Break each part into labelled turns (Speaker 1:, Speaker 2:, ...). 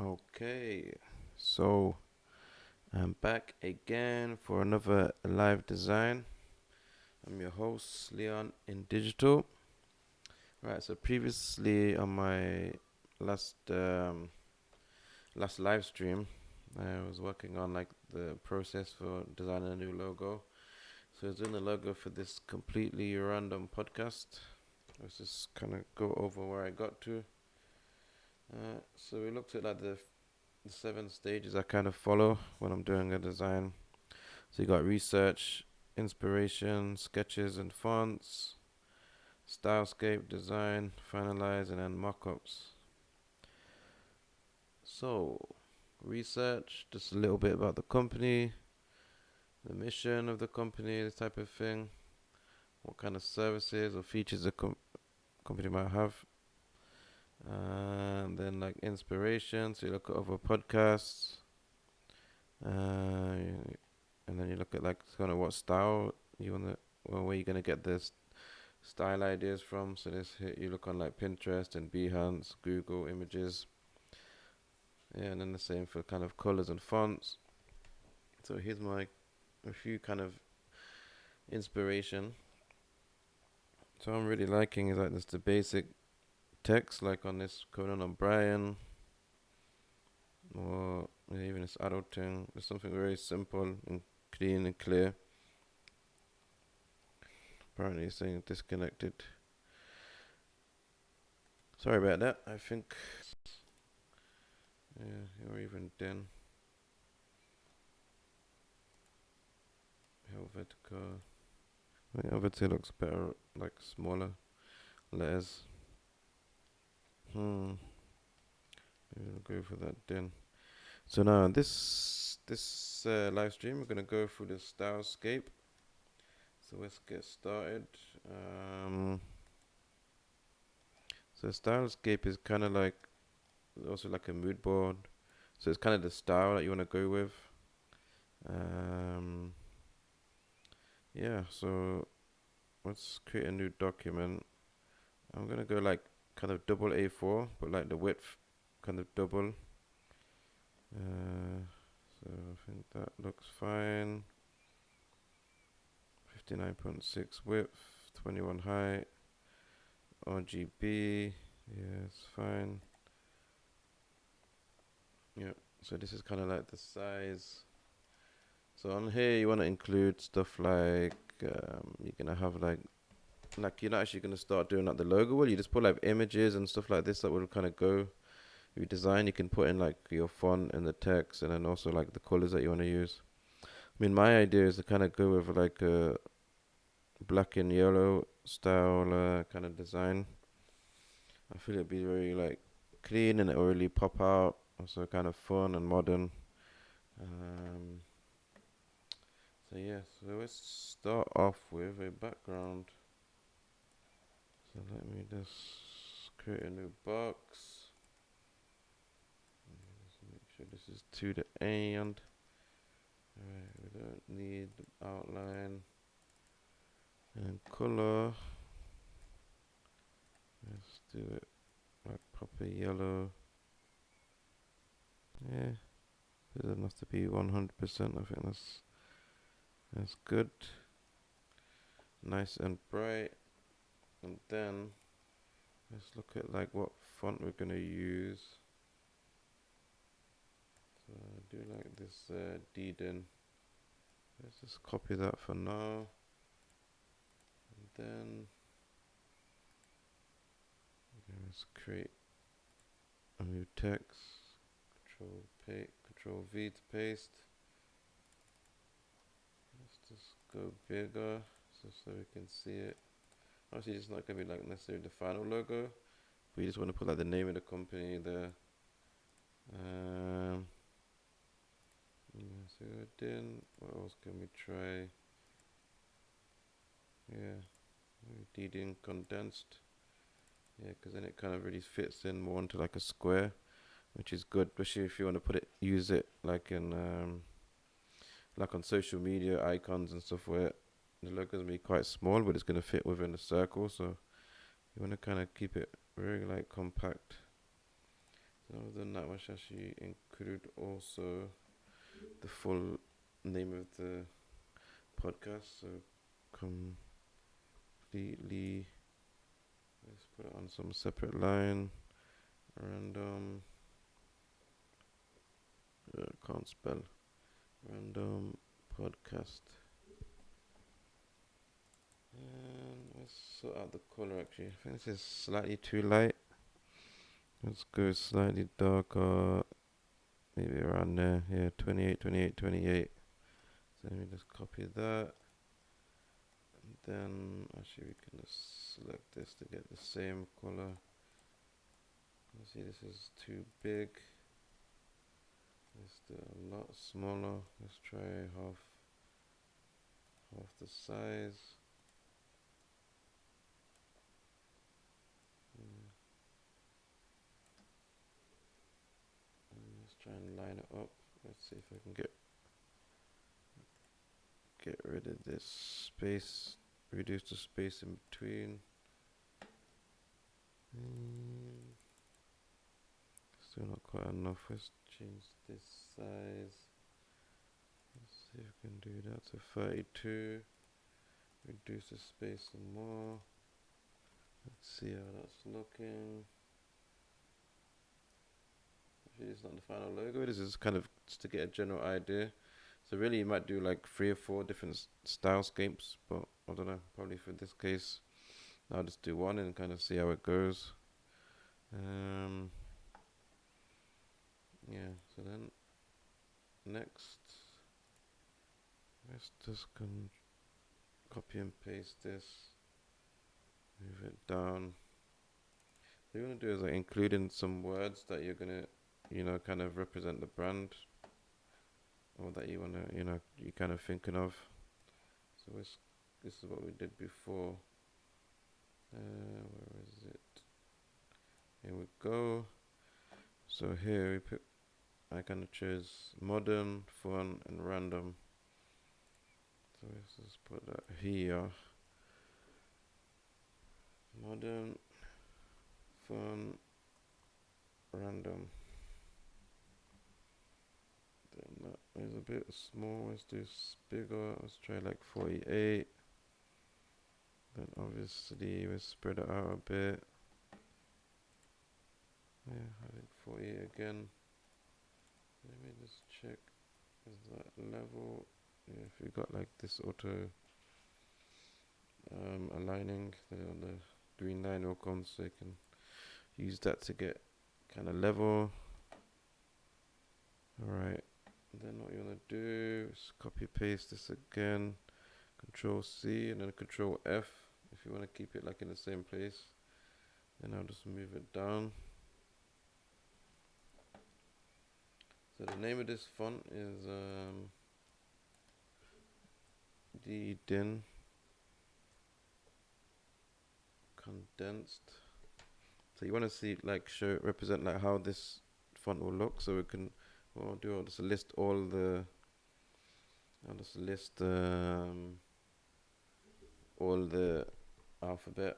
Speaker 1: Okay, so I'm back again for another live design. I'm your host, Leon in Digital. Right, so previously on my last last live stream, I was working on like the process for designing a new logo. So I was doing the logo for this completely random podcast. Let's just kind of go over where I got to. So we looked at like the 7 stages I kind of follow when I'm doing a design. So you got research, inspiration, sketches and fonts, stylescape, design, finalize, and then mockups. So, research, just a little bit about the company, the mission of the company, this type of thing, what kind of services or features the company might have. And then like inspiration, so you look at other podcasts, and then you look at like kind of what style you wanna, or where you're gonna get this style ideas from. So this here you look on like Pinterest and Behance, Google Images. Yeah, and then the same for kind of colors and fonts. So here's my a few kind of inspiration. So I'm really liking is like this the basic text like on this Conan O'Brien or even this adult thing. There's something very simple and clean and clear. Apparently it's saying disconnected. Sorry about that. I think yeah, or even then Helvetica. Yeah, Helvetica looks better, like smaller letters. Maybe we'll go for that then. So now this live stream, we're gonna go through the stylescape. So let's get started. Um, so stylescape is kind of like also like a mood board. So it's kind of the style that you want to go with. Um, yeah. So let's create a new document. I'm gonna go like kind of double A4, but like the width kind of double. So I think that looks fine. 59.6 width, 21 height, RGB. Yeah, it's fine. Yeah. So this is kind of like the size. So on here you want to include stuff like you're gonna have like you're not actually gonna start doing like the logo. Well, you just put like images and stuff like this that will kind of go. If you design, you can put in like your font and the text, and then also like the colors that you want to use. I mean, my idea is to kind of go with like a black and yellow style kind of design. I feel it'd be very like clean and it will really pop out. Also kind of fun and modern. Um, so yeah, so let's start off with a background. So let me just create a new box. Just make sure this is to the end. Alright, we don't need the outline and color. Let's do it like proper yellow. Yeah, it doesn't have to be 100%. I think that's good. Nice and bright. And then let's look at like what font we're gonna use. So do like this Dden. Let's just copy that for now. And then let's create a new text. Control V to paste. Let's just go bigger so we can see it. Obviously it's not gonna be like necessarily the final logo. We just want to put like the name of the company, the yeah, so then what else can we try? Yeah, Dden condensed. Yeah, because then it kind of really fits in more into like a square, which is good, especially if you want to use it like in like on social media icons and stuff where the logo is gonna be quite small, but it's gonna fit within the circle. So you want to kind of keep it very like compact. So other than that, I should actually include also the full name of the podcast. So completely, let's put it on some separate line. Random, can't spell. Random podcast. And let's sort out the color actually. I think this is slightly too light. Let's go slightly darker. Maybe around there. Yeah, 28, 28, 28. So let me just copy that. And then actually we can just select this to get the same color. You see this is too big. Let's do a lot smaller. Let's try half the size. Let's try and line it up. Let's see if I can get rid of this space, reduce the space in between. Still not quite enough. Let's change this size. Let's see if we can do that to 32. Reduce the space some more. Let's see how that's looking. Actually, it's not the final logo. This is kind of just to get a general idea. So really, you might do like 3 or 4 different stylescapes, but I don't know. Probably for this case, I'll just do one and kind of see how it goes. Yeah. So then next, let's just copy and paste this. Move it down. What you want to do is like include in some words that you're gonna, kind of represent the brand, or that you wanna, you're kind of thinking of. So this is what we did before. Where is it? Here we go. So here I kind of choose modern, fun, and random. So let's just put that here. Modern, fun, random. Then that is a bit small. Let's do bigger. Let's try like 48. Then obviously we spread it out a bit. Yeah, I think 48 again. Let me just check. Is that level? Yeah, if you got like this auto aligning, then the green line will come, so you can use that to get kind of level. Alright, then what you want to do is copy paste this again, Control C and then Control F if you want to keep it like in the same place. Then I'll just move it down. So the name of this font is DIN condensed. So you want to see like represent like how this font will look. So we can I'll just list all the alphabet.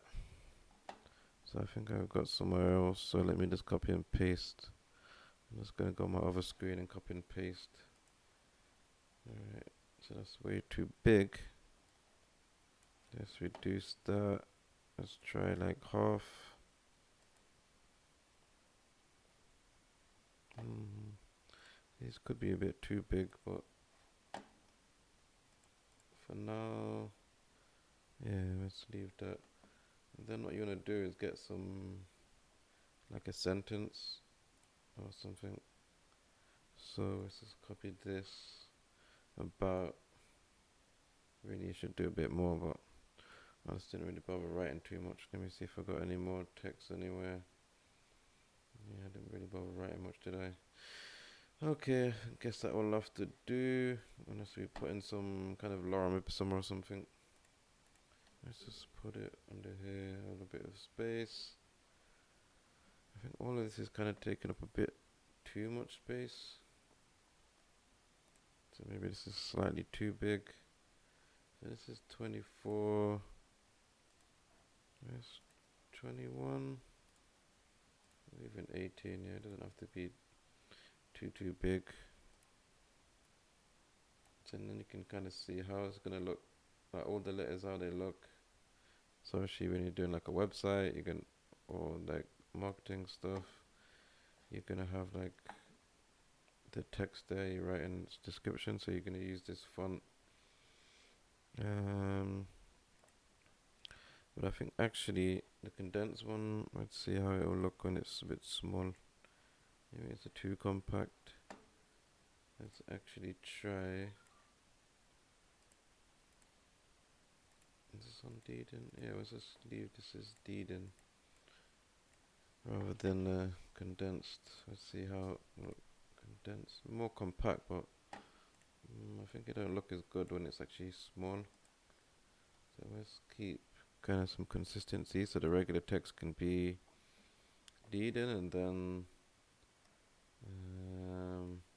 Speaker 1: So I think I've got somewhere else. So let me just copy and paste. I'm just gonna go on my other screen and copy and paste. Alright, so that's way too big. Let's reduce that. Let's try like half. These could be a bit too big, but for now, yeah, let's leave that. And then what you want to do is get some, like a sentence or something. So let's just copy this about. Really, you should do a bit more, but I just didn't really bother writing too much. Let me see if I got any more text anywhere. Yeah, I didn't really bother writing much, did I? Okay, I guess that will have to do. Unless we put in some kind of lorem ipsum or something. Let's just put it under here, a little bit of space. I think all of this is kind of taking up a bit too much space. So maybe this is slightly too big. So this is 24. There's 21. Leave even 18. Yeah, it doesn't have to be too big. So then you can kind of see how it's gonna look, like all the letters, how they look. So actually when you're doing like a website, you can, or like marketing stuff, you're gonna have like the text there, you write in its description, so you're gonna use this font. But I think actually the condensed one, let's see how it will look when it's a bit small. Maybe it's too compact. Let's actually try. Is this on Deeden? Yeah, let's just leave this as Deeden rather than condensed. Let's see how condensed, more compact, but I think it don't look as good when it's actually small. So let's keep kind of some consistency, so the regular text can be Deeden, and then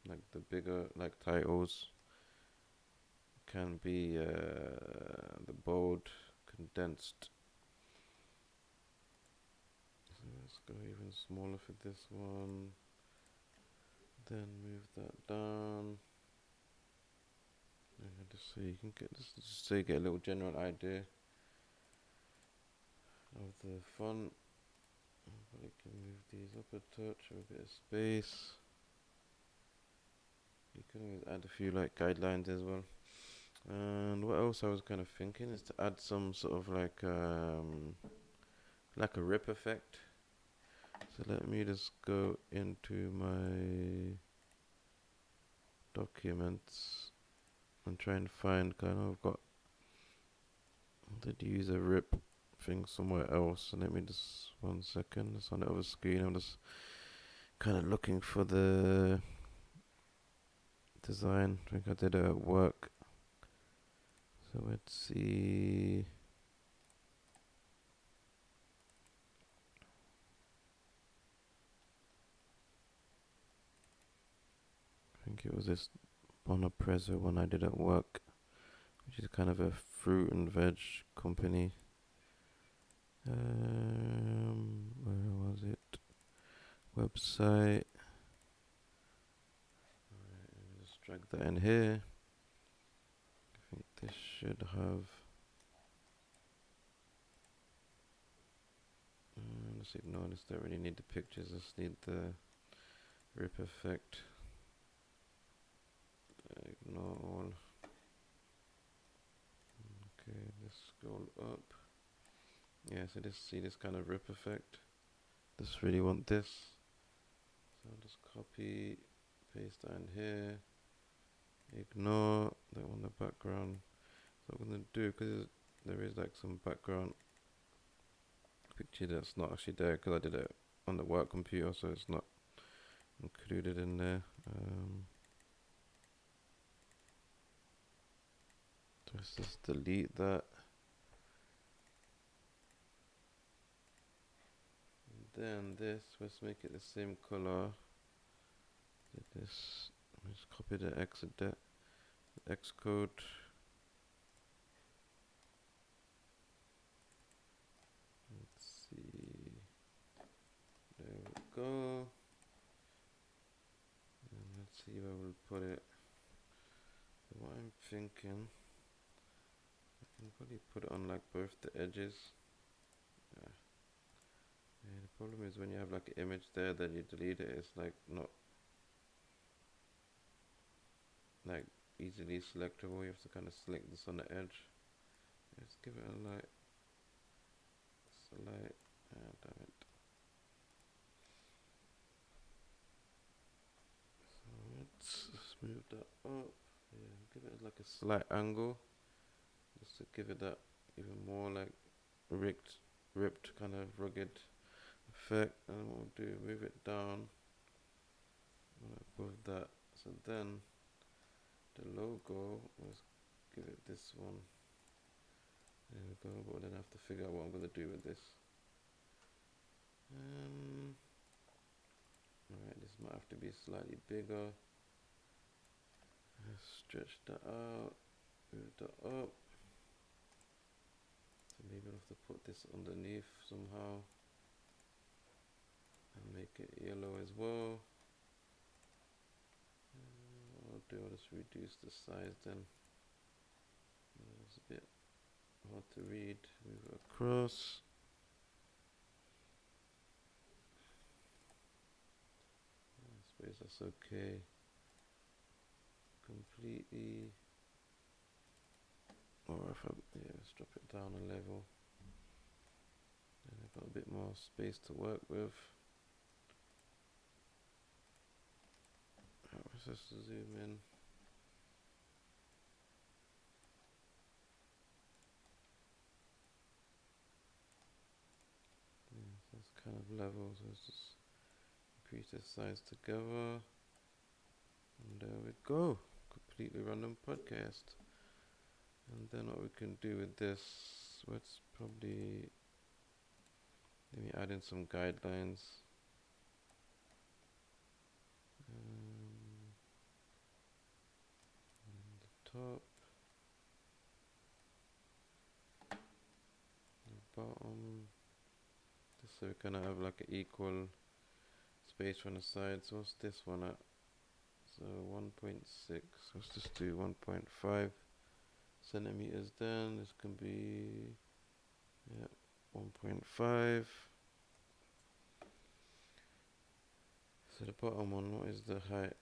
Speaker 1: like the bigger like titles can be the bold condensed. So let's go even smaller for this one, then move that down, and just so you can get this, just so you get a little general idea of the font. Probably can move these up a touch or a bit of space. You can always add a few like guidelines as well. And what else I was kind of thinking is to add some sort of like a rip effect. So let me just go into my documents and try and find, kind of, I've got, did use a rip thing somewhere else. So let me just, 1 second, it's on the other screen. I'm just kind of looking for the design. I think I did it at work. So let's see. I think it was this Bonaprezzo one I did at work, which is kind of a fruit and veg company. Where was it? Website. Alright, let me just drag that in here. I think this should have. Let's ignore this. Don't really need the pictures. Just need the rip effect. Ignore all. Okay, let's scroll up. Yeah, so see this kind of rip effect. Just really want this. So I'll just copy, paste that in here. Ignore that one, the background. So what I'm gonna do, because there is like some background picture that's not actually there, because I did it on the work computer, so it's not included in there. So let's just delete that. And then this, let's make it the same color. Did this, let's copy the X code. Let's see. There we go. And let's see where we'll put it. So what I'm thinking, I can probably put it on like both the edges. Yeah. Yeah, the problem is when you have like an image there, then you delete it, it's like not like easily selectable. You have to kind of select this on the edge. Let's give it a light. Damn it. So let's smooth that up. Yeah, give it like a slight angle, just to give it that even more like ripped kind of rugged effect. And what we'll do, move it down above that. So then the logo, let's give it this one. There we go. But then I have to figure out what I'm gonna do with this. Alright, this might have to be slightly bigger. Let's stretch that out, move that up. So maybe I'll have to put this underneath somehow and make it yellow as well. I'll just reduce the size then. It's a bit hard to read. Move it across. I suppose that's okay. Completely. Or if let's drop it down a level. Then I've got a bit more space to work with. Let's just zoom in. Yeah, so it's kind of level, so let's just increase the size together. And there we go. Completely random podcast. And then what we can do with this, let's probably, let me add in some guidelines. On the top, the bottom, just so we kind of have like an equal space on the side. So what's this one at? So 1.6, let's just do 1.5 centimeters then. This can be, yeah, 1.5. So the bottom one, what is the height?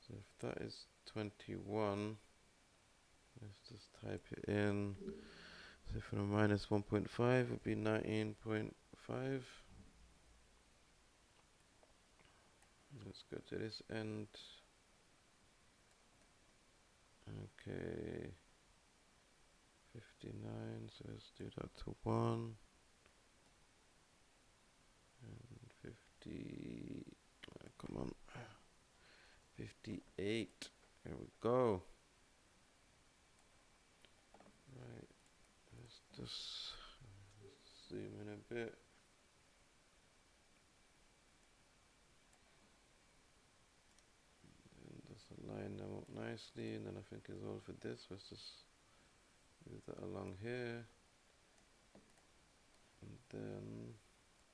Speaker 1: So if that is 21, let's just type it in. So for the minus 1.5 would be 19.5. Let's go to this end. Okay. 59, so let's do that to 1. And 50, come on. 58, here we go. Right, let's just zoom in a bit. And just align them up nicely, and then I think it's all for this. Let's just move that along here. And then,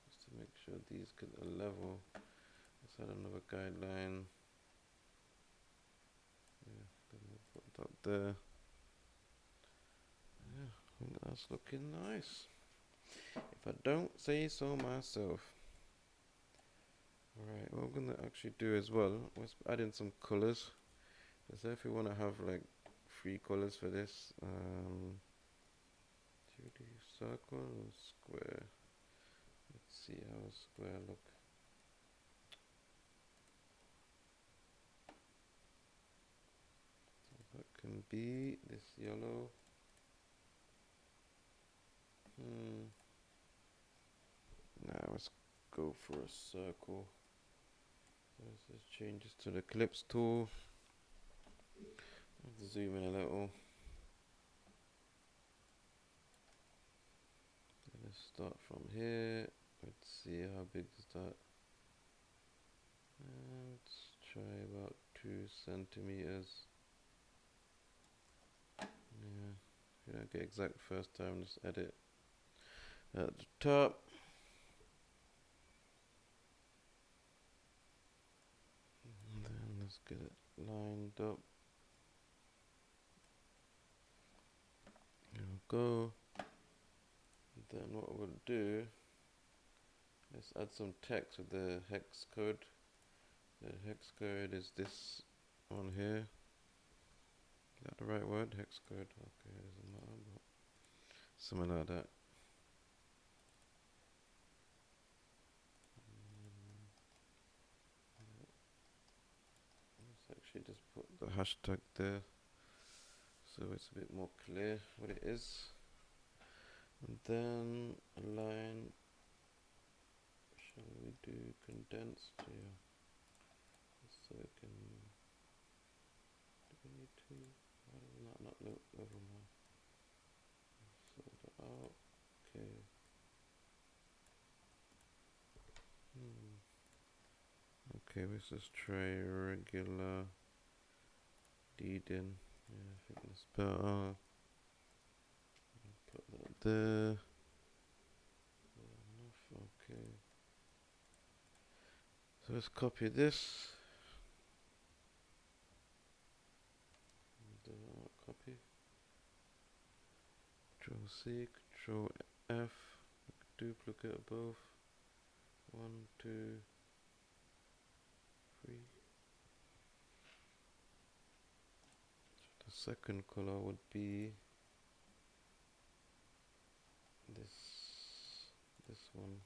Speaker 1: just to make sure these get a level, let's add another guideline. Yeah, then we'll put that there. Yeah, I think that's looking nice, if I don't say so myself. Alright, what we're gonna actually do as well, let's add in some colors. So if we want to have like 3 colors for this, should we do circle or square? Let's see how a square look. So that can be this yellow. Now let's go for a circle. So let's just change this to the ellipse tool. Let's zoom in a little. Let's start from here. Let's see how big is that. Let's try about 2 centimeters. Yeah, if you don't get exact first time, just edit at the top. And then let's get it lined up. There we go. And then what we'll do, let's add some text with the hex code. The hex code is this one here. Is that the right word? Hex code. Okay, it doesn't matter, but something like that. Let's actually just put the hashtag there, so it's a bit more clear what it is. And then align. Shall we do condensed? Yeah. So it can. Do we need to? Why does that not look level now? Sort it out. Okay. Okay, let's just try regular Deedin. Yeah, I think that's better. Put that there. Okay. So let's copy this. And, copy. Control C, Control F. Duplicate of both. 1, 2, 3. The second color would be this one.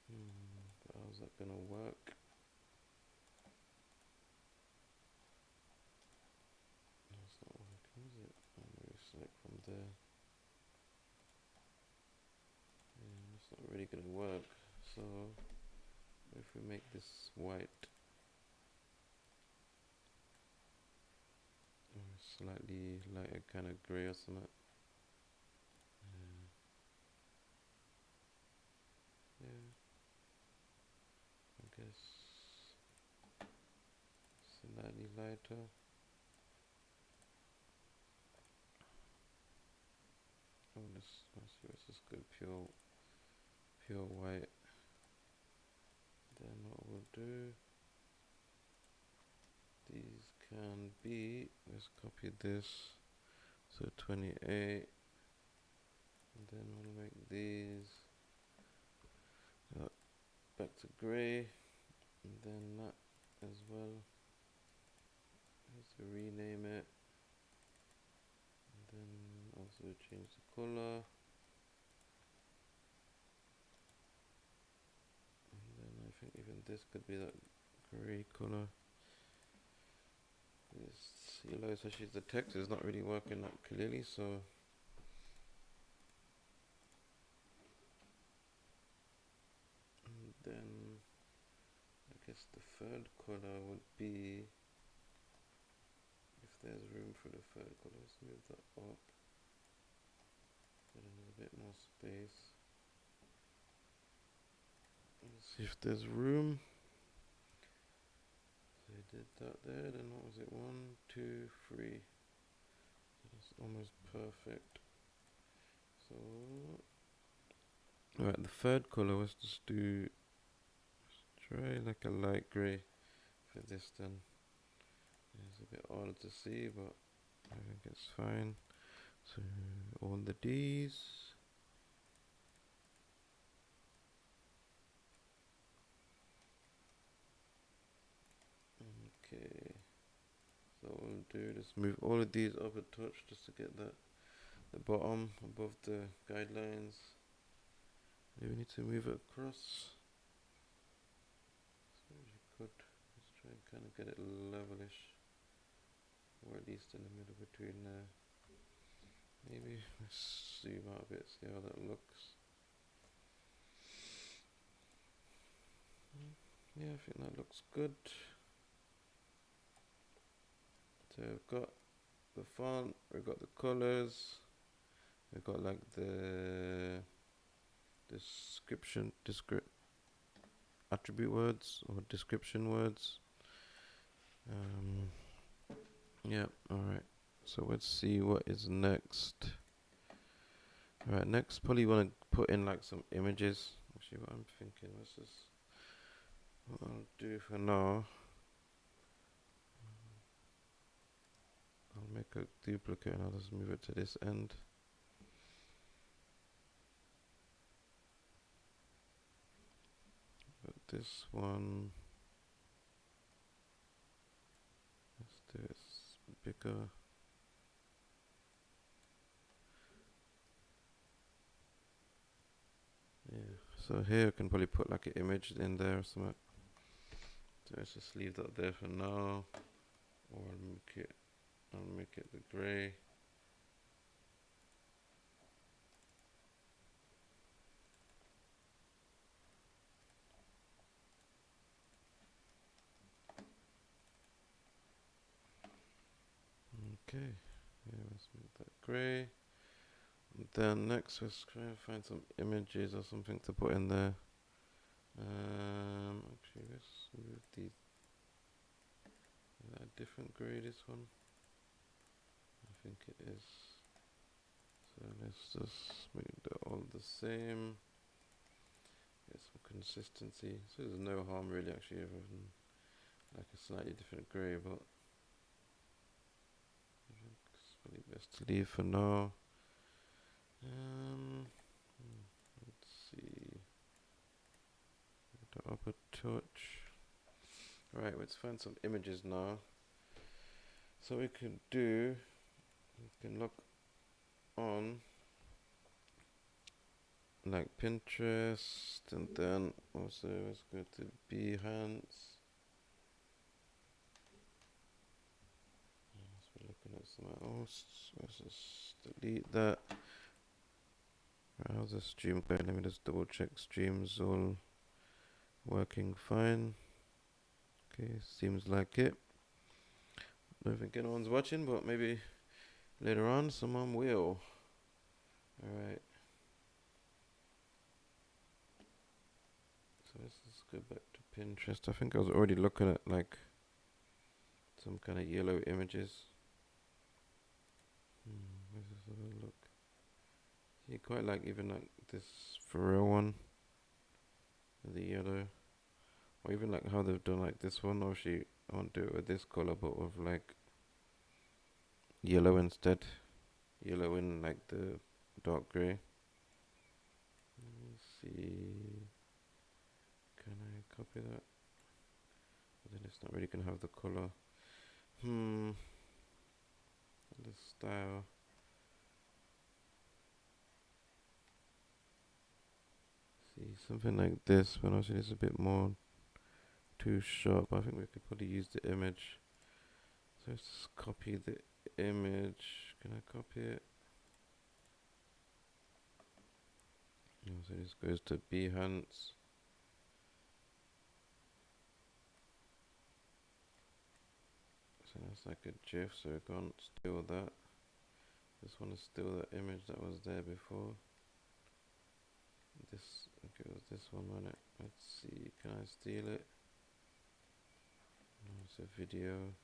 Speaker 1: But how's that gonna work? That's not working, is it? Maybe select from there. Yeah, it's not really gonna work. So if we make this white or slightly lighter kind of grey or something. Yeah, I guess slightly lighter. Oh, let's just go pure white. Then what we'll do, these can be, let's copy this, so 28, and then we'll make these back to grey, and then that as well. Just to rename it, and then also change the color, and then I think even this could be that grey color. You know, especially the text is not really working that clearly, so and then I guess the third color would be, if there's room for the third color, let's move that up, get a bit more space. Let's see if there's room. So I did that there, then what was it? 1, 2, 3. So that's almost perfect. So, alright, the third color, let's just try like a light grey for this then. It's a bit harder to see, but I think it's fine. So all the D's. Okay. So what we'll do, just move all of these up a touch just to get the bottom above the guidelines. Maybe we need to move it across. So you could let's try and kind of get it levelish, or at least in the middle between there. Maybe let's zoom out a bit, see how that looks. Yeah, I think that looks good. So we've got the font, we've got the colors, we've got like the description, attribute words or description words. Yeah, alright. So let's see what is next. Alright, next probably want to put in like some images. Actually, what I'm thinking, what I'll do for now, I'll make a duplicate and I'll just move it to this end. But this one, let's do it bigger. Yeah, so here I can probably put like an image in there or something. So let's just leave that there for now, or I'll make it the grey. Okay, yeah, let's make that grey. And then next, let's try and find some images or something to put in there. Actually, let's move these. Is that a different grey, this one? I think it is. So let's just make it all the same. consistency. So there's no harm really actually other than like a slightly different grey, but it's probably best to leave for now. Let's see. The upper touch. Right, let's find some images now. So we can look on like Pinterest, and then also let's go to Behance. So we're looking at something else. Let's just delete that. Right, how's the stream going? Let me just double check streams all working fine. Okay, seems like it. Don't think anyone's watching, but maybe later on someone will. Alright. So let's just go back to Pinterest. I think I was already looking at like some kind of yellow images. Let's just have a look. See, quite like even like this Pharrell one. The yellow. Or even like how they've done like this one. Obviously I won't do it with this color, but with like yellow instead. Yellow in like the dark grey. Let me see. Can I copy that? But then it's not really gonna have the color. The style. See, something like this, but obviously it's a bit more too sharp. I think we could probably use the image. So let's just copy the image. Can I copy it? So this goes to Behance. So that's like a GIF, so I can't steal that. This one is still the image that was there before. This, okay, it was this one, wasn't it? Let's see, can I steal it? No, it's a video.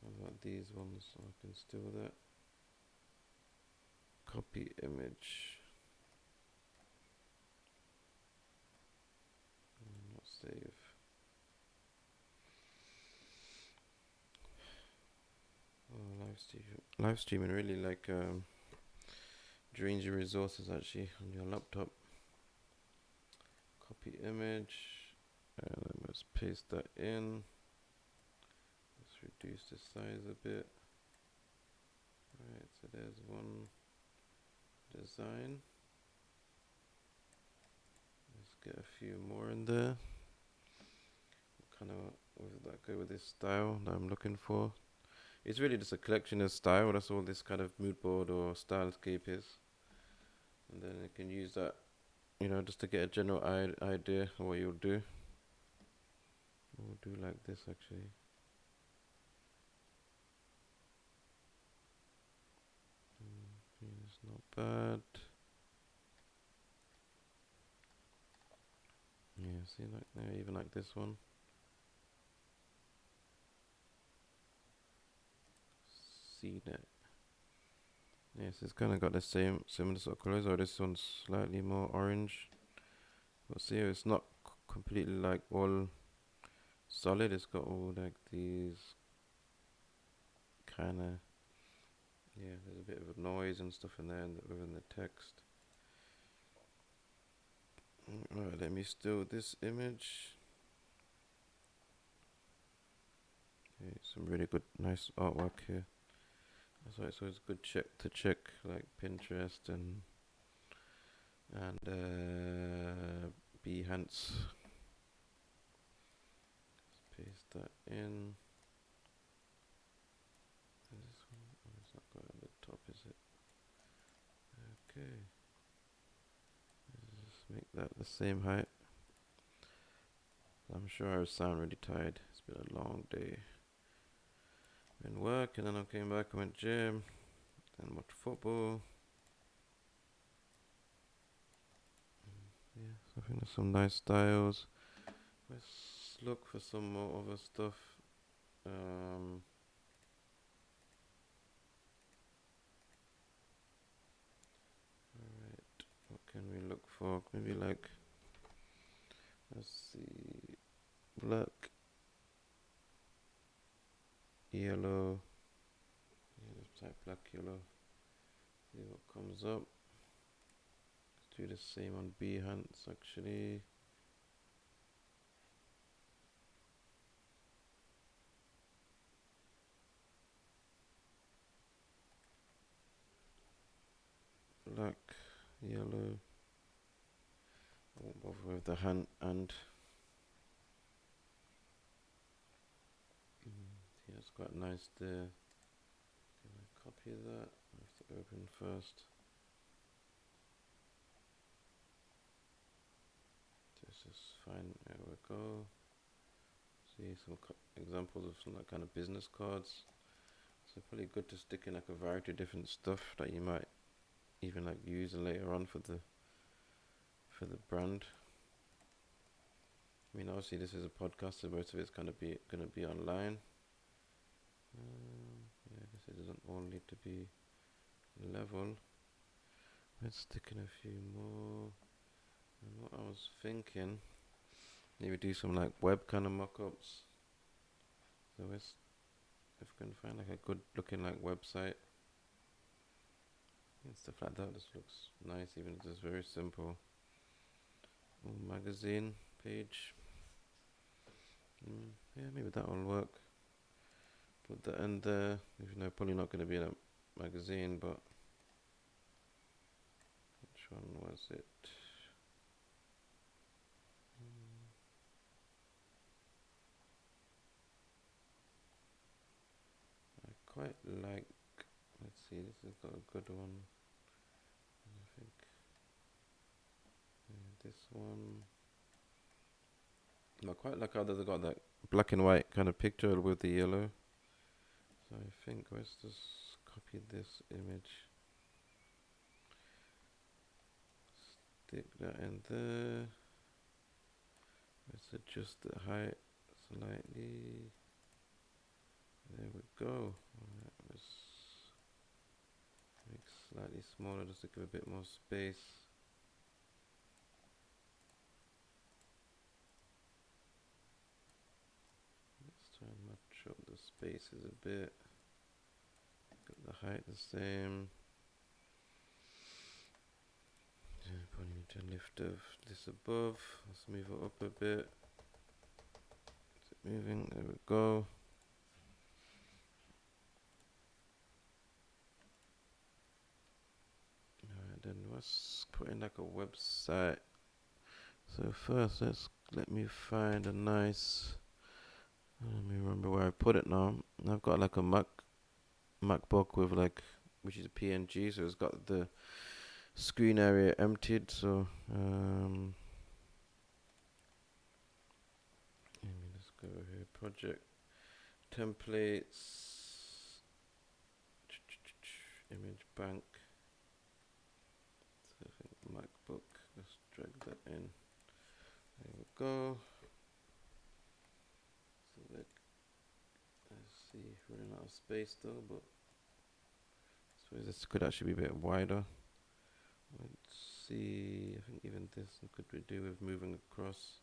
Speaker 1: What about these ones? So I can steal that. Copy image. Not save. Oh, live streaming really like drains your resources actually on your laptop. Copy image, and then let's paste that in. Let's reduce the size a bit. Alright, so there's one design. Let's get a few more in there. Kind of with that, go with this style that I'm looking for. It's really just a collection of style. That's all this kind of Moodboard or Stylescape is. And then you can use that, just to get a general idea of what you'll do. We'll do like this actually. It's not bad. Yeah, see, like there, even like this one. See that. Yes, it's kind of got the similar sort of colors, or this one's slightly more orange. But see, it's not completely like all solid. It's got all like these kind of, yeah, there's a bit of noise and stuff in there within the text. Alright, let me steal this image. Okay, some really good, nice artwork here. So it's always good to check like Pinterest and Behance. Let's paste that in. Is this one? Oh, it's not quite at the top, is it? Okay. Let's just make that the same height. I'm sure I sound really tired. It's been a long day. Been work, and then I came back, I went gym, then watched football. Yeah, so I think there's some nice styles. Let's look for some more other stuff. Alright, what can we look for? Maybe like Let's see, black, yellow. Yeah, let's type black, yellow. See what comes up. Let's do the same on Behance actually. Black, yellow. I won't bother with the hand and yeah, it's quite nice there. Can I copy that? I have to open first. This is fine. There we go. See some examples of some like kind of business cards. So probably good to stick in like a variety of different stuff that you might even like use later on for the brand. I mean, obviously this is a podcast, so most of it's gonna be online. Yeah, I guess it doesn't all need to be level. Let's stick in a few more. And what I was thinking, maybe do some like web kind of mock-ups. So if we can find like a good looking like website and stuff like that, this looks nice, even if it's very simple. Magazine page. Yeah, maybe that will work. Put that in there, even though probably not going to be in a magazine, but which one was it? I quite like, let's see, this has got a good one. I think this one. I quite like how they've got that black and white kind of picture with the yellow. So I think let's just copy this image, stick that in there. Let's adjust the height slightly. There we go. Alright, let's make slightly smaller just to give a bit more space. Let's try and match up the spaces a bit. Get the height the same. Probably need to lift this above. Let's move it up a bit. Is it moving? There we go. Alright, then let's put in like a website. So first, let me find a nice. Let me remember where I put it now. I've got like a MacBook with like, which is a PNG, so it's got the screen area emptied. So let me just go over here. Project templates, image bank. So I think MacBook. Let's drag that in. There we go. So let's see, running out of space though, but I suppose this could actually be a bit wider. Let's see, I think even this could we do with moving across.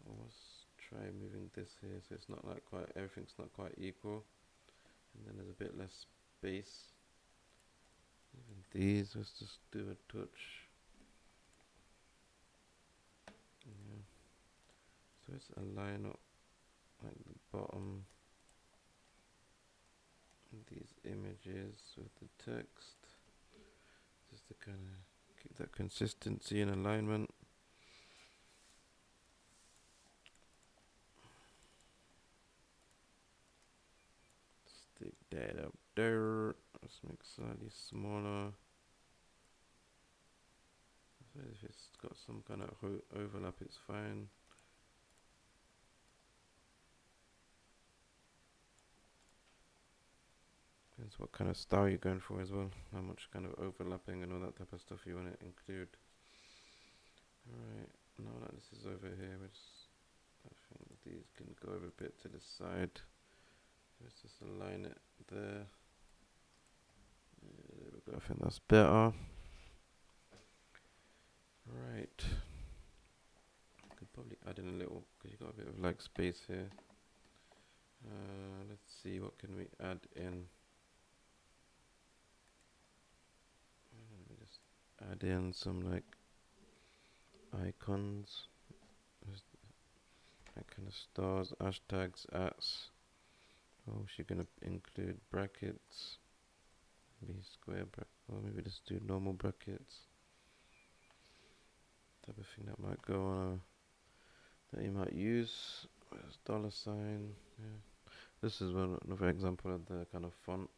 Speaker 1: Let's try moving this here so it's not like quite, everything's not quite equal. And then there's a bit less space. Even these, let's just do a touch. Yeah. So let's align up like the bottom of these images with the text. Just to kind of keep that consistency and alignment. Stick that up there. Let's make it slightly smaller. So if it's got some kind of overlap, it's fine. Depends what kind of style you're going for as well. How much kind of overlapping and all that type of stuff you want to include. Alright, now that this is over here, I think these can go over a bit to the side. Let's just align it there. There we go, I think that's better. Right. probably add in a little, because you got a bit of like space here. Let's see, what can we add in? Let me just add in some like icons, just that kind of stars, hashtags, ats. Oh, she's gonna include brackets, maybe square or maybe just do normal brackets. Type of thing that might go on that you might use. Dollar sign. Yeah. This is another example of the kind of font.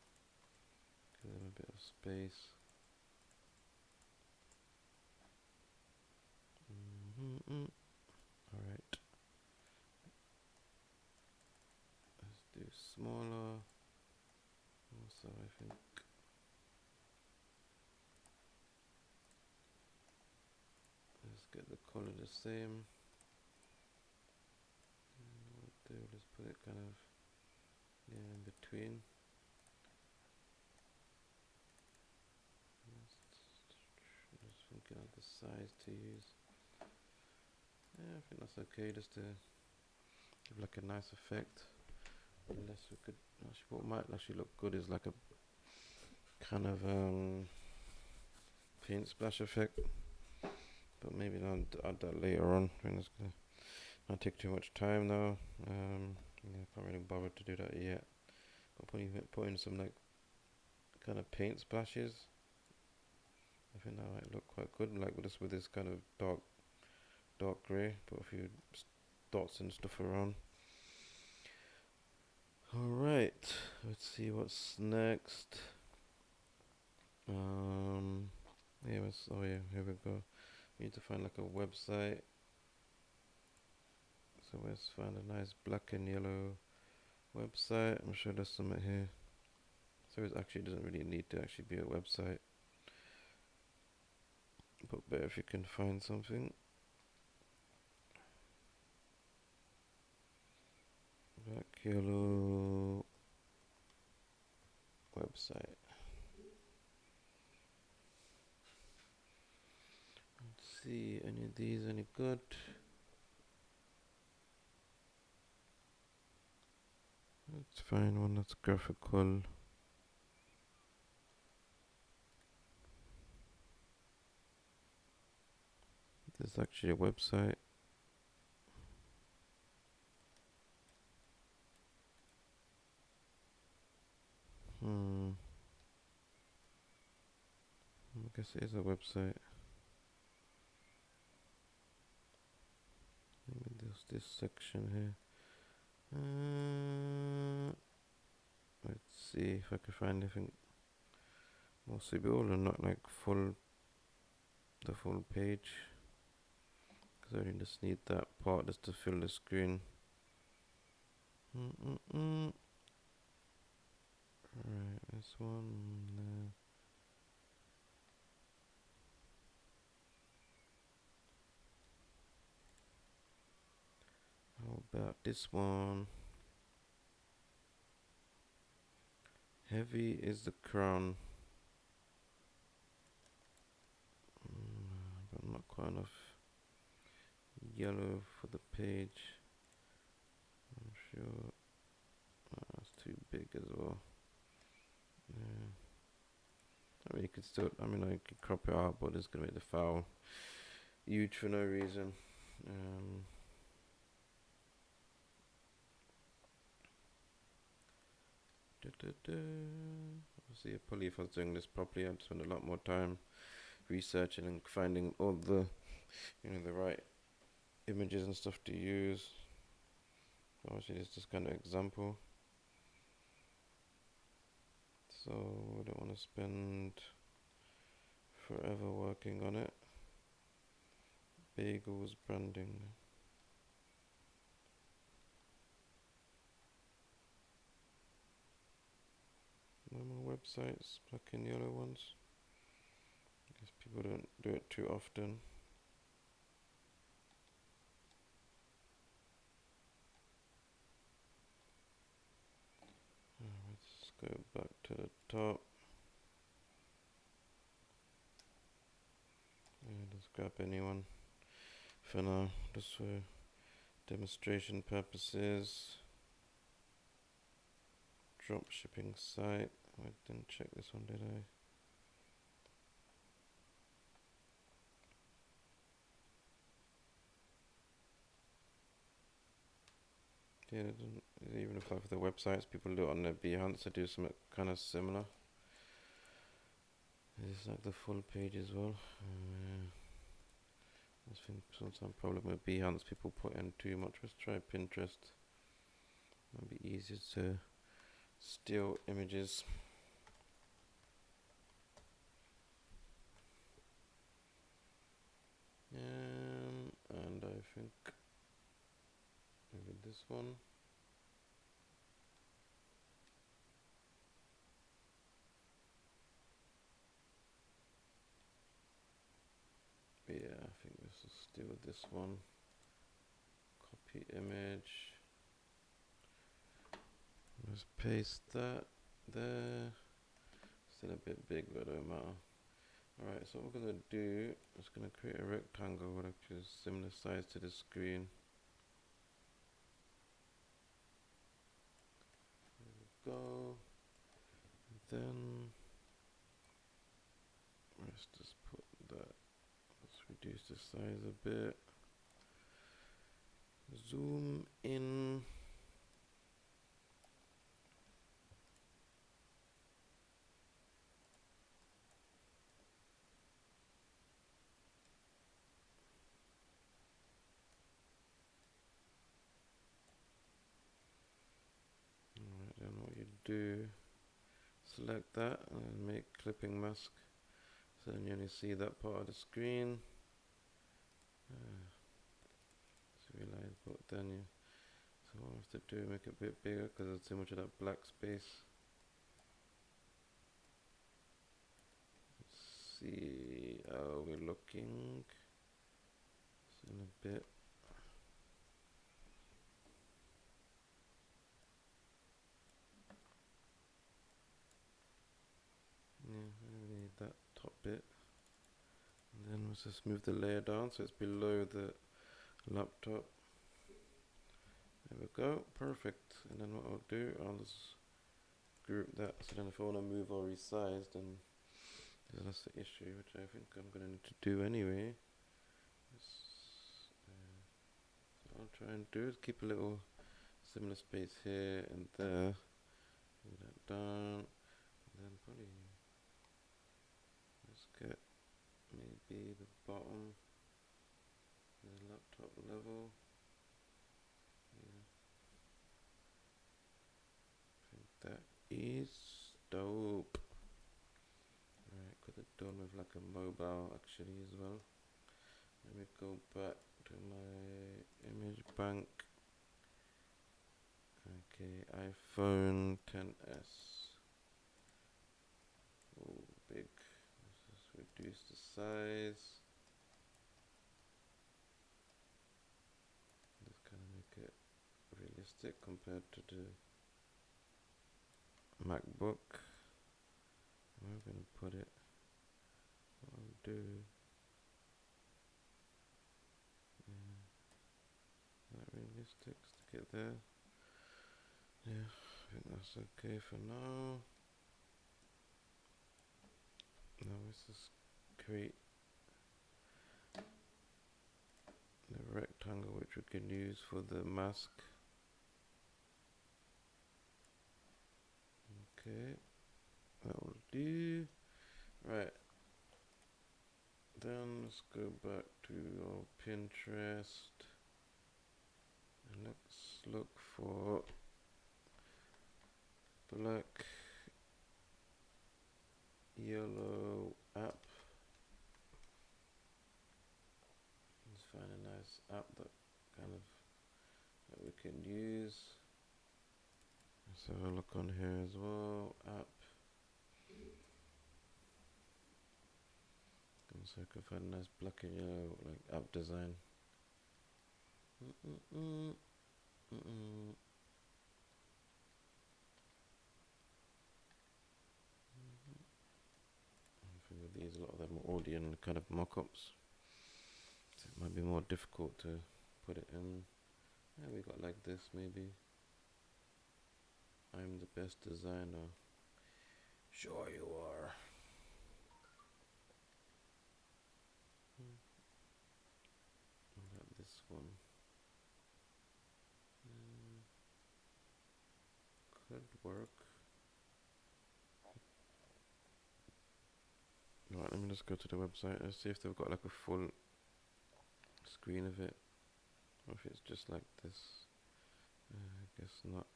Speaker 1: Give them a bit of space. Alright. Let's do smaller. Also, I think. Let's get the color the same. Let's put it kind of in between. Just thinking of the size to use. Yeah, I think that's okay, just to give like a nice effect. Unless we could actually, what might actually look good is like a kind of paint splash effect, but maybe I'll add that later on. I think it's gonna not take too much time now. Yeah, I can't really bother to do that yet. But putting some like kind of paint splashes, I think that might look quite good. Like with this kind of dark grey, put a few dots and stuff around. Alright, let's see what's next. Yeah, here we go. We need to find like a website. So let's find a nice black and yellow website. I'm sure there's something here. So it actually doesn't really need to actually be a website, but better if you can find something. Black yellow website. Let's see, any of these any good? Let's find one that's graphical. There's actually a website. I guess it is a website. Maybe there's this section here. Let's see if I can find anything more suitable and not like the full page, because I really just need that part just to fill the screen. Right, this one. How about this one? Heavy is the crown. But not quite enough yellow for the page. I'm sure that's too big as well. Yeah. I mean, you could still. I mean, I could crop it out, but it's gonna make the file huge for no reason. See, probably if I was doing this properly, I'd spend a lot more time researching and finding all the, the right images and stuff to use. So obviously, it's just kind of example. So we don't want to spend forever working on it. Bagels branding. Normal websites, black and yellow ones. I guess people don't do it too often. Let's go back to the top. Yeah, let's grab anyone for now, just for demonstration purposes. Drop shipping site. I didn't check this one, did I? Yeah, it doesn't even apply for the websites. People do it on their Behance to do something kind of similar. It's like the full page as well. I think sometimes problem with Behance, people put in too much. Let's try Pinterest. Might be easier to steal images. And I think maybe this one. Yeah, I think let's just deal with this one. Copy image. Let's paste that there. Still a bit big, but it don't matter. Alright, so what we're gonna do is gonna create a rectangle which is similar size to the screen. There we go. And then let's just put that. Let's reduce the size a bit. Zoom in. Alright, then what you do, select that and make clipping mask. So then you only see that part of the screen. But then you, so what I have to do, make it a bit bigger because there's too much of that black space. Let's see how we're looking. It's in a bit. Yeah, I really need that top bit. And then let's just move the layer down so it's below the laptop. There we go, perfect. And then what I'll do, I'll just group that. So then if I want to move or resize, then that's the issue, which I think I'm going to need to do anyway. So I'll try and do is keep a little similar space here and there. Move that down. And then probably let's get maybe the bottom, the laptop level. Yeah. I think that is dope. Right, could have done with like a mobile actually as well. Let me go back to my image bank. Okay, iPhone XS. Oh, big. Let's just reduce the size. Just kind of make it realistic compared to the MacBook. Where am I going to put it? What I'll do. Yeah. Is that realistic? Stick it there. Yeah, I think that's okay for now. Now let's just create the rectangle which we can use for the mask. Okay, that will do. Right, then let's go back to our Pinterest and let's look for black yellow app. Let's find a nice app that kind of that we can use. Let's have a look on here as well. App. So I can find a nice black and yellow like app design. I think with these, a lot of them are already in kind of mock-ups, so it might be more difficult to put it in Yeah, we got like this maybe. I'm the best designer. Sure you are. What about this one? Could work. Right, let me just go to the website and see if they've got like a full screen of it, or if it's just like this. I guess not.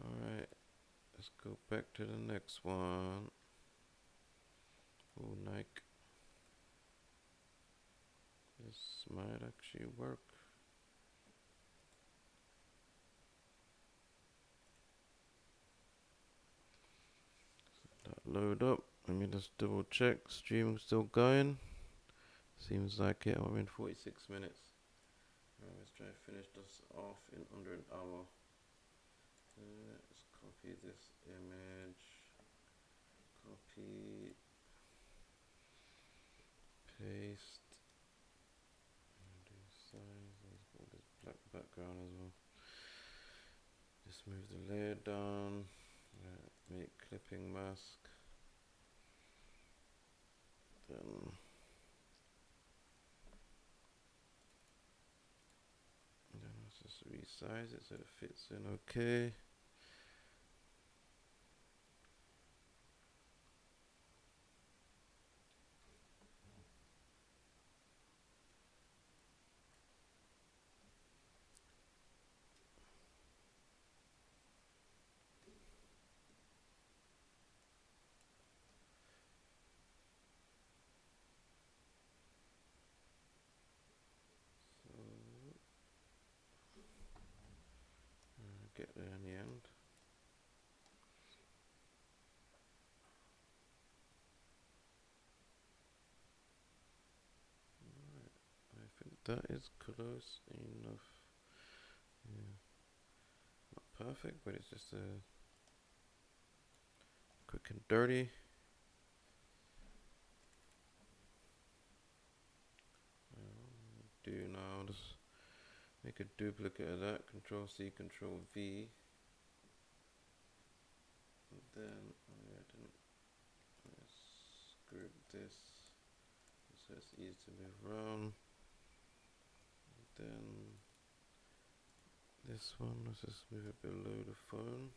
Speaker 1: Alright, let's go back to the next one. Oh, Nike. This might actually work. That load up. Let me just double check. Streaming still going. Seems like it. I'm in 46 minutes. Right, let's try to finish this off in under an hour. Let's copy this image. Copy. Paste. Do size. Let's go this black background as well. Just move the layer down. Make clipping mask. Then let's just resize it so it fits in okay. Get there in the end. Alright, I think that is close enough. Yeah. Not perfect, but it's just quick and dirty. Do now, just make a duplicate of that. Control C, Control V. And then let's group this so it's easy to move around. And then this one, let's just move it below the phone.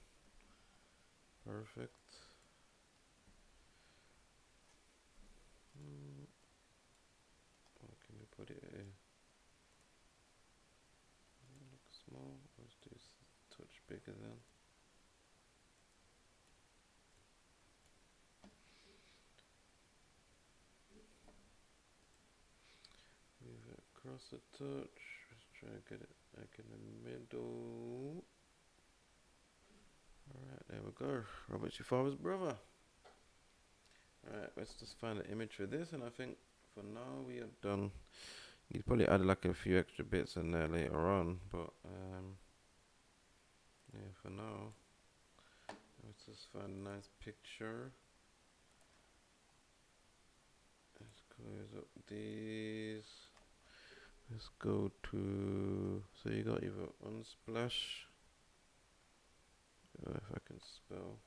Speaker 1: Perfect. Can we put it in? Look small. Let's do a touch bigger then. Move it across a touch. Let's try and get it back in the middle. Alright, there we go. Robert's your father's brother. Alright, let's just find an image for this, and I think for now we are done. You probably add like a few extra bits in there later on, but yeah, for now, let's just find a nice picture. Let's close up these. Let's go to, so you got either Unsplash, if I can spell.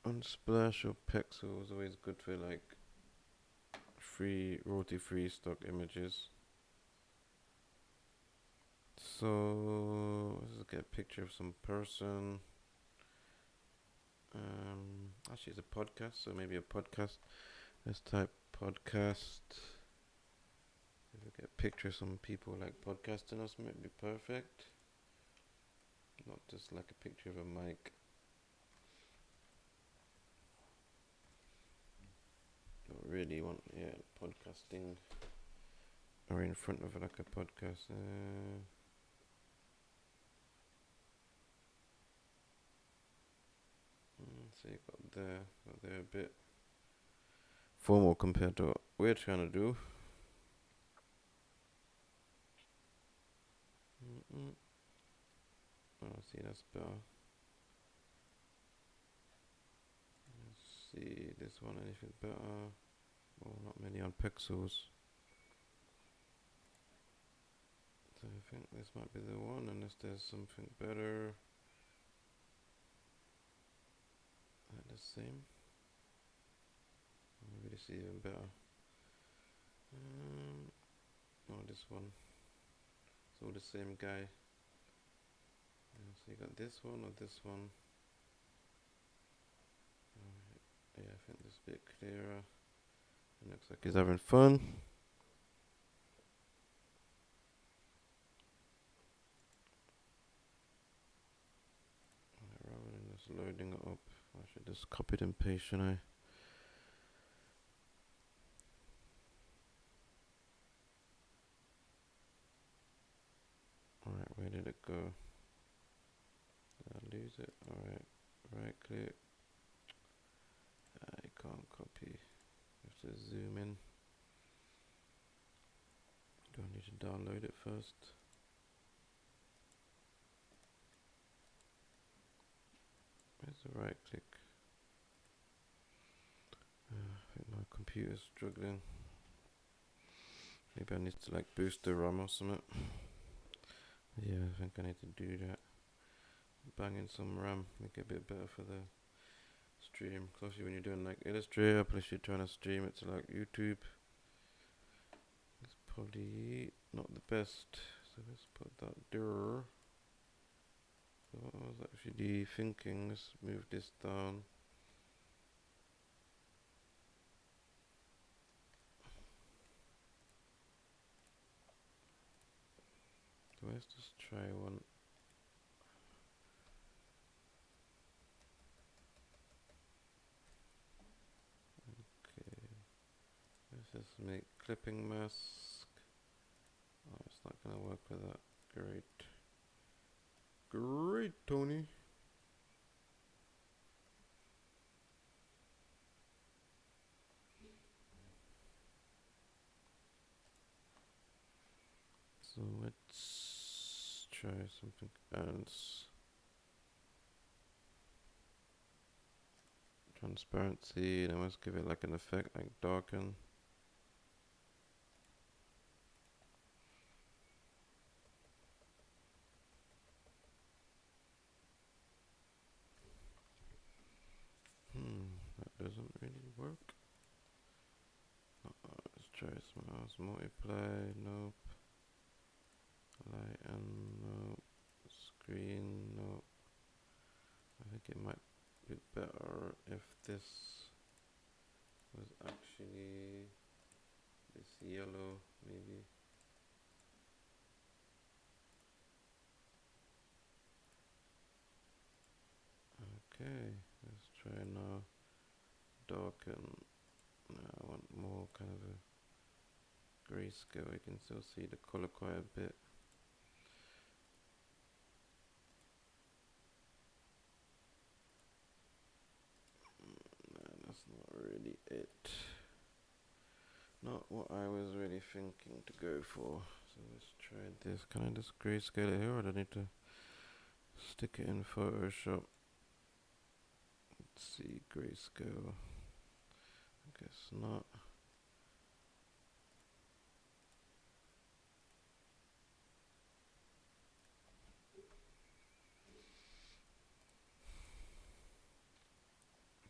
Speaker 1: Unsplash or Pexel is always good for like free, royalty-free stock images. So let's get a picture of some person. Actually, it's a podcast, so maybe a podcast. Let's type podcast. If we get a picture of some people like podcasting us, might be perfect. Not just like a picture of a mic. Don't really want, yeah, podcasting or in front of like a podcast. So you got there a bit formal compared to what we're trying to do. Oh, see, that's better. Let's see this one, anything better? Well, not many on pixels. So I think this might be the one, unless there's something better. The same. Maybe this is even better. No, this one. It's all the same guy. So you got this one or this one. Yeah, I think this is a bit clearer. It looks like he's having fun. Rather than just loading it up, I should just copy it and paste, shouldn't I? Alright, where did it go? Did I lose it? Alright, right click. I can't copy. I have to zoom in. Do I need to download it first? Where's the right click? I think my computer's struggling. Maybe I need to like boost the RAM or something. Yeah, I think I need to do that. Bang in some RAM, make it a bit better for the stream. Especially when you're doing like Illustrator, plus you're trying to stream it to like YouTube. It's probably not the best. So let's put that there. So what I was actually thinking, let's move this down. So let's just try one. Okay. Let's just make clipping mask. Oh, it's not gonna work with that. Great. Great, Tony. So let's try something else. Transparency, and let's give it like an effect, like darken. That doesn't really work. Let's try something else. Multiply, nope. Lighten, nope. Screen, nope. I think it might be better if this was actually this yellow, maybe. Okay, let's try now. Darken. I want more kind of a grayscale. You can still see the color quite a bit. That's not really it. Not what I was really thinking to go for. So let's try this. Can I just grayscale it here, or do I need to stick it in Photoshop? Let's see, grayscale. I guess not.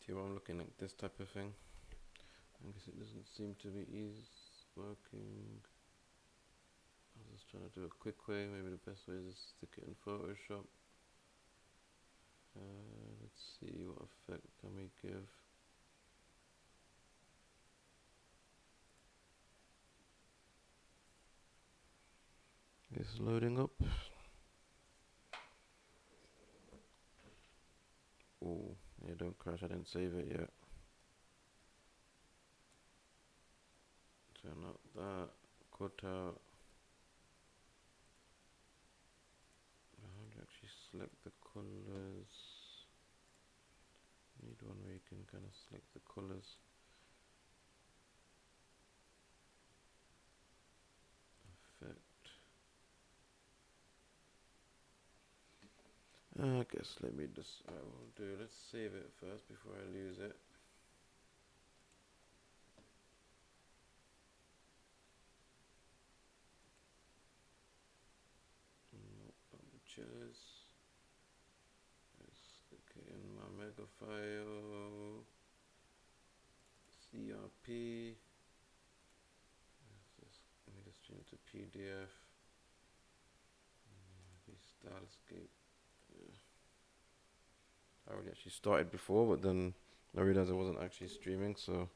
Speaker 1: See, I'm looking at this type of thing. I guess it doesn't seem to be working. I was just trying to do a quick way. Maybe the best way is to stick it in Photoshop. Let's see, what effect can we give? It's loading up. Oh, yeah, don't crash, I didn't save it yet. Turn up that, cut out. How do you actually select the colors? Need one where you can kind of select the colors. Effect. I guess let me just, I will do, let's save it first before I lose it. pictures. Let's stick it in my mega file. CRP. Let me just change to PDF. Stylescape. I already actually started before, but then I realized I wasn't actually streaming, so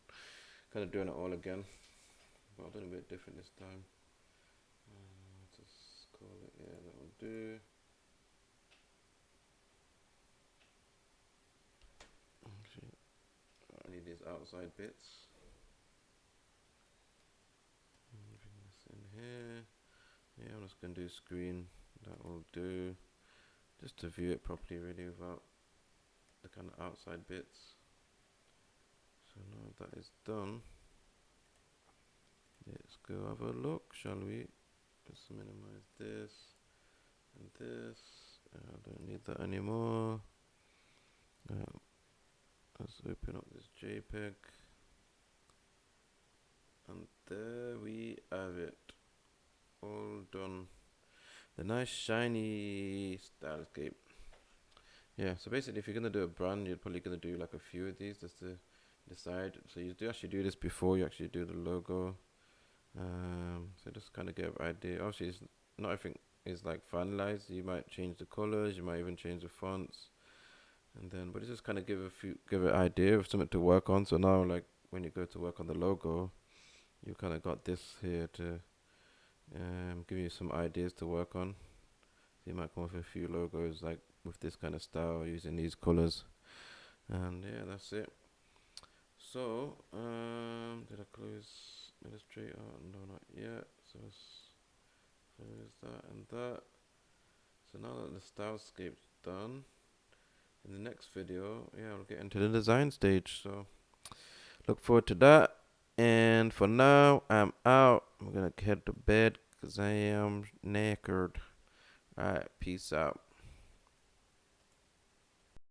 Speaker 1: kind of doing it all again. But I'll do it a bit different this time. Just call it, yeah, that'll do. Actually, I need these outside bits. Bring this in here. Yeah, I'm just gonna do screen. That will do. Just to view it properly, really, without the kind of outside bits. So now that is done, let's go have a look, shall we? Let's minimize this and this. I don't need that anymore. Let's open up this JPEG. And there we have it. All done. The nice shiny Stylescape. Yeah, so basically if you're going to do a brand, you're probably going to do like a few of these just to decide. So you do actually do this before you actually do the logo. So just kind of get an idea. Obviously, it's not everything is like finalized. You might change the colors. You might even change the fonts. And then, but it's just kind of give an idea of something to work on. So now, like when you go to work on the logo, you kind of got this here to give you some ideas to work on. So you might come up with a few logos like with this kind of style using these colors. And yeah, that's it. So, did I close Illustrator? No, not yet. So let's close that and that. So now that the Stylescape's done, in the next video, yeah, I'll get into the design stage. So look forward to that. And for now, I'm out. I'm gonna head to bed because I am knackered. Alright, peace out.